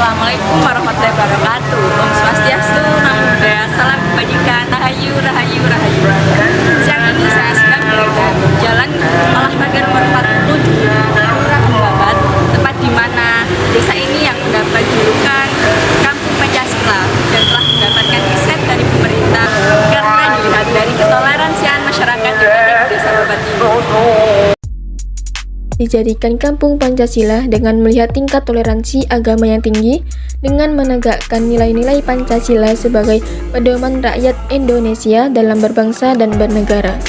Assalamualaikum warahmatullahi wabarakatuh. Om Swastiastu, Namo Buddhaya, Salam Kebajikan, Rahayu, Rahayu, Rahayu. Siang ini saya sedang berada di Jalan Olahraga nomor 40 di Kelurahan Babat, tempat di mana desa ini yang mendapat julukan Kampung Pancasila dan telah mendapatkan riset dari pemerintah karena dilihat dari ketoleransian masyarakat yang ada di desa Babat ini. Dijadikan kampung Pancasila dengan melihat tingkat toleransi agama yang tinggi dengan menegakkan nilai-nilai Pancasila sebagai pedoman rakyat Indonesia dalam berbangsa dan bernegara.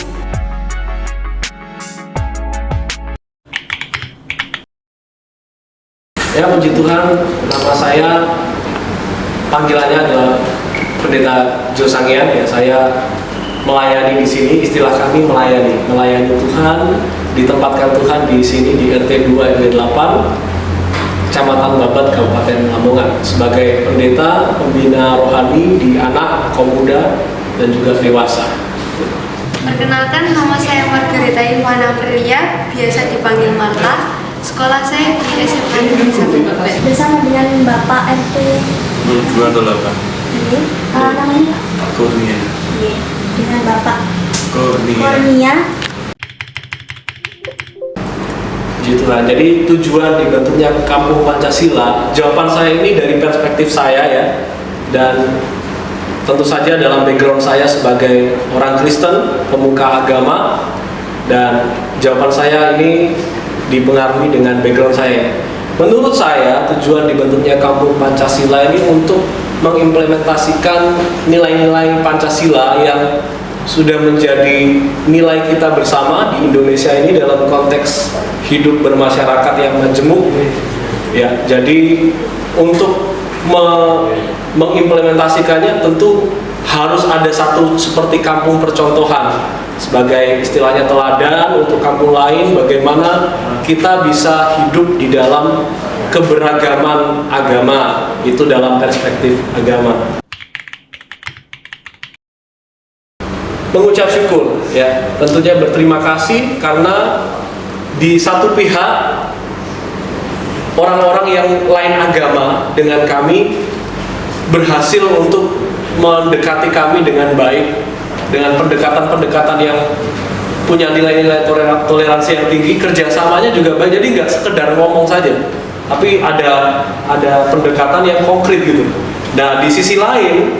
Ya, puji Tuhan, nama saya panggilannya adalah Pendeta Jo Sangian. Ya, saya melayani di sini, istilah kami melayani Tuhan, ditempatkan Tuhan di sini di RT 2 RW 8 Kecamatan Babat Kabupaten Lamongan sebagai pendeta pembina rohani di anak, kaum muda dan juga dewasa. Perkenalkan, nama saya Margarita Iwana Prilia, biasa dipanggil Marta. Sekolah saya di SMA Negeri 1 Babat. Bersama dengan Bapak RT 208. ini, namanya Kurnia. dengan Bapak Kurnia. Kurnia. Puji Tuhan. Jadi tujuan dibentuknya Kampung Pancasila, jawaban saya ini dari perspektif saya ya, dan tentu saja dalam background saya sebagai orang Kristen, pemuka agama, dan jawaban saya ini dipengaruhi dengan background saya. Menurut saya, tujuan dibentuknya Kampung Pancasila ini untuk mengimplementasikan nilai-nilai Pancasila yang sudah menjadi nilai kita bersama di Indonesia ini dalam konteks hidup bermasyarakat yang majemuk. Ya, jadi untuk mengimplementasikannya tentu harus ada satu seperti kampung percontohan sebagai istilahnya teladan untuk kampung lain, bagaimana kita bisa hidup di dalam keberagaman agama, itu dalam perspektif agama. Mengucap syukur ya, tentunya berterima kasih karena di satu pihak orang-orang yang lain agama dengan kami berhasil untuk mendekati kami dengan baik, dengan pendekatan-pendekatan yang punya nilai-nilai toleransi yang tinggi. Kerjasamanya juga baik, jadi nggak sekedar ngomong saja, tapi ada pendekatan yang konkret gitu. Nah, di sisi lain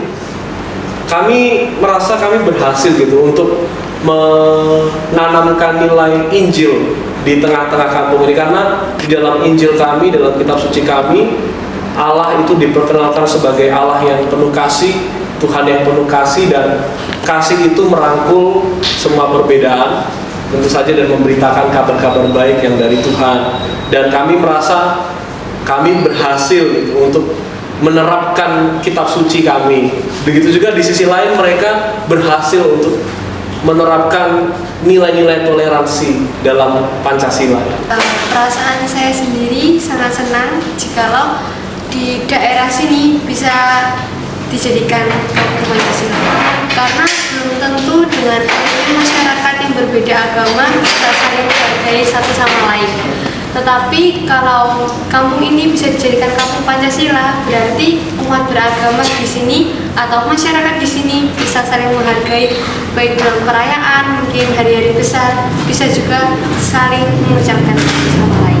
kami merasa kami berhasil gitu untuk menanamkan nilai Injil di tengah-tengah kampung ini, karena di dalam Injil kami, dalam kitab suci kami, Allah itu diperkenalkan sebagai Allah yang penuh kasih, Tuhan yang penuh kasih, dan kasih itu merangkul semua perbedaan tentu saja dan memberitakan kabar-kabar baik yang dari Tuhan. Dan kami merasa kami berhasil gitu untuk menerapkan kitab suci kami. Begitu juga di sisi lain mereka berhasil untuk menerapkan nilai-nilai toleransi dalam Pancasila. Perasaan saya sendiri sangat senang jikalau di daerah sini bisa dijadikan Kampung Pancasila, karena belum tentu dengan masyarakat yang berbeda agama bisa saling menghargai satu sama lain. Tetapi kalau kampung ini bisa dijadikan Kampung Pancasila, berarti umat beragama di sini atau masyarakat di sini bisa saling menghargai, baik dalam perayaan, mungkin hari-hari besar, bisa juga saling mengucapkan satu sama lain.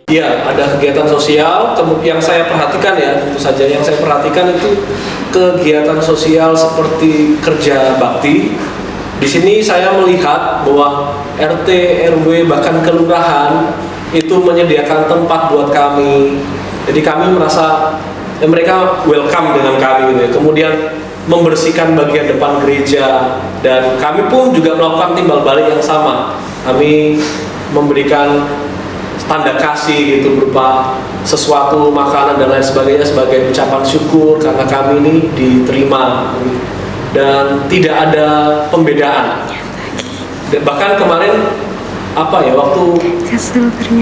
Ya, ada kegiatan sosial yang saya perhatikan ya, tentu saja yang saya perhatikan itu kegiatan sosial seperti kerja bakti. Di sini saya melihat bahwa RT, RW, bahkan kelurahan itu menyediakan tempat buat kami. Jadi kami merasa mereka welcome dengan kami gitu ya. Kemudian membersihkan bagian depan gereja, dan kami pun juga melakukan timbal balik yang sama. Kami memberikan tanda kasih gitu berupa sesuatu, makanan dan lain sebagainya sebagai ucapan syukur karena kami ini diterima dan tidak ada pembedaan. Dan bahkan kemarin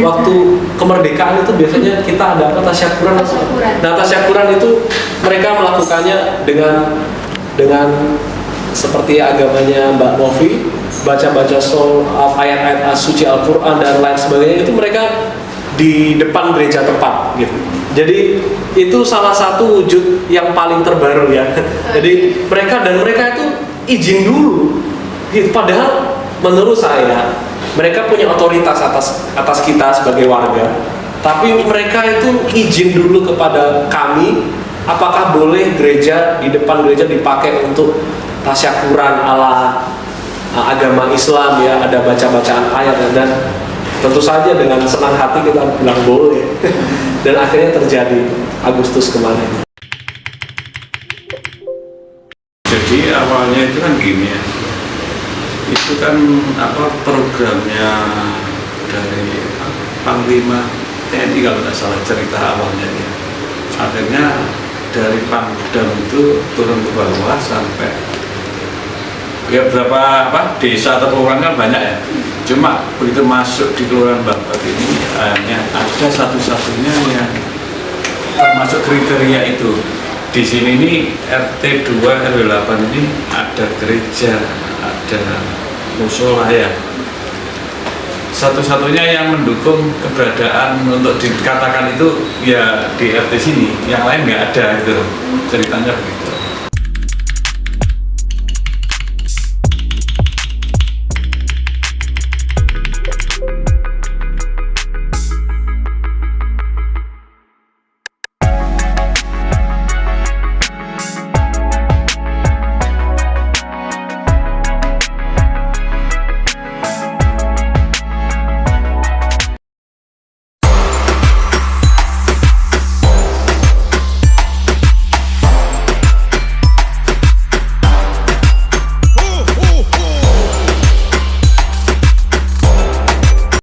waktu kemerdekaan itu biasanya kita ada tasyakuran. Nah, tasyakuran itu mereka melakukannya dengan seperti agamanya Mbak Novi, baca-baca ayat-ayat suci Al-Quran dan lain sebagainya. Itu mereka di depan gereja tepat gitu. Jadi itu salah satu wujud yang paling terbaru ya. Jadi mereka itu izin dulu. Gitu. Padahal menurut saya mereka punya otoritas atas kita sebagai warga. Tapi mereka itu izin dulu kepada kami apakah boleh gereja di depan gereja dipakai untuk tasyakuran ala agama Islam ya, ada baca-bacaan ayat dan tentu saja dengan senang hati kita bilang boleh. Dan akhirnya terjadi Agustus kemarin. Jadi awalnya itu kan gini ya, itu kan programnya dari Panglima TNI kalau tidak salah cerita awalnya ya. Akhirnya dari Pangdam itu turun ke bawah sampai ya berapa desa atau kelurahan kan banyak ya. Cuma begitu masuk di Kelurahan Babat ini hanya ada satu-satunya yang termasuk kriteria itu. Di sini ini RT 2 RW 8 ini ada gereja, ada musola ya. Satu-satunya yang mendukung keberadaan untuk dikatakan itu ya di RT sini, yang lain nggak ada gitu ceritanya begitu.